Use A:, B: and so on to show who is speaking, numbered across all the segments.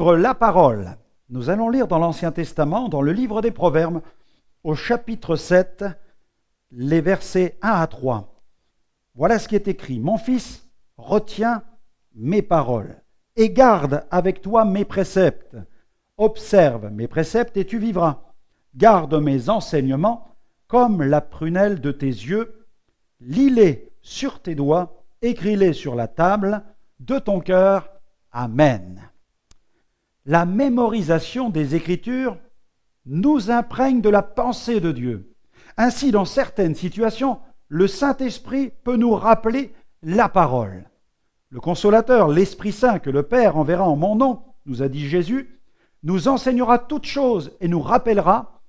A: livre La Parole. Nous allons lire dans l'Ancien Testament, dans le livre des Proverbes, au chapitre 7, les versets 1 à 3. Voilà ce qui est écrit. « Mon fils, retiens mes paroles et garde avec toi mes préceptes. Observe mes préceptes et tu vivras. Garde mes enseignements comme la prunelle de tes yeux. Lis-les sur tes doigts, écris-les sur la table de ton cœur. Amen. » La mémorisation des Écritures nous imprègne de la pensée de Dieu. Ainsi, dans certaines situations, le Saint-Esprit peut nous rappeler la parole. Le Consolateur, l'Esprit Saint que le Père enverra en mon nom, nous a dit Jésus, nous enseignera toutes choses et nous rappellera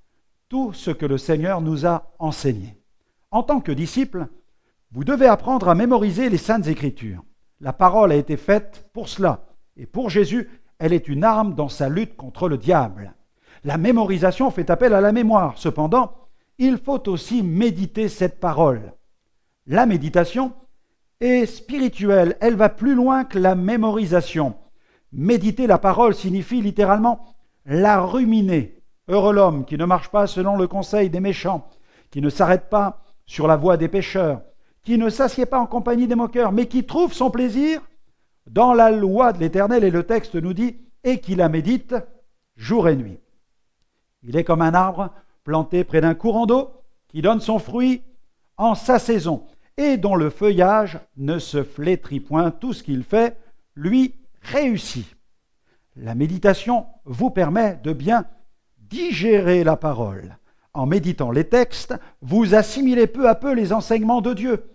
A: tout ce que le Seigneur nous a enseigné. En tant que disciple, vous devez apprendre à mémoriser les Saintes Écritures. La parole a été faite pour cela, et pour Jésus, elle est une arme dans sa lutte contre le diable. La mémorisation fait appel à la mémoire. Cependant, il faut aussi méditer cette parole. La méditation est spirituelle. Elle va plus loin que la mémorisation. Méditer la parole signifie littéralement la ruminer. Heureux l'homme qui ne marche pas selon le conseil des méchants, qui ne s'arrête pas sur la voie des pécheurs, qui ne s'assied pas en compagnie des moqueurs, mais qui trouve son plaisir dans la loi de l'Éternel, et le texte nous dit, et qui la médite jour et nuit. Il est comme un arbre planté près d'un courant d'eau, qui donne son fruit en sa saison, et dont le feuillage ne se flétrit point. Tout ce qu'il fait, lui, réussit. La méditation vous permet de bien digérer la parole. En méditant les textes, vous assimilez peu à peu les enseignements de Dieu.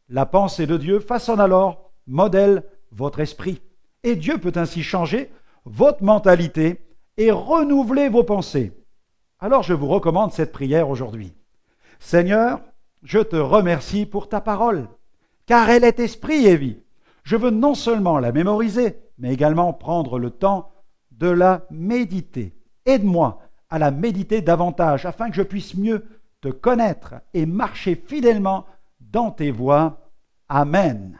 A: La pensée de Dieu façonne alors, modèle votre esprit. Et Dieu peut ainsi changer votre mentalité et renouveler vos pensées. Alors je vous recommande cette prière aujourd'hui. Seigneur, je te remercie pour ta parole, car elle est esprit et vie. Je veux non seulement la mémoriser, mais également prendre le temps de la méditer. Aide-moi à la méditer davantage, afin que je puisse mieux te connaître et marcher fidèlement dans tes voies. Amen.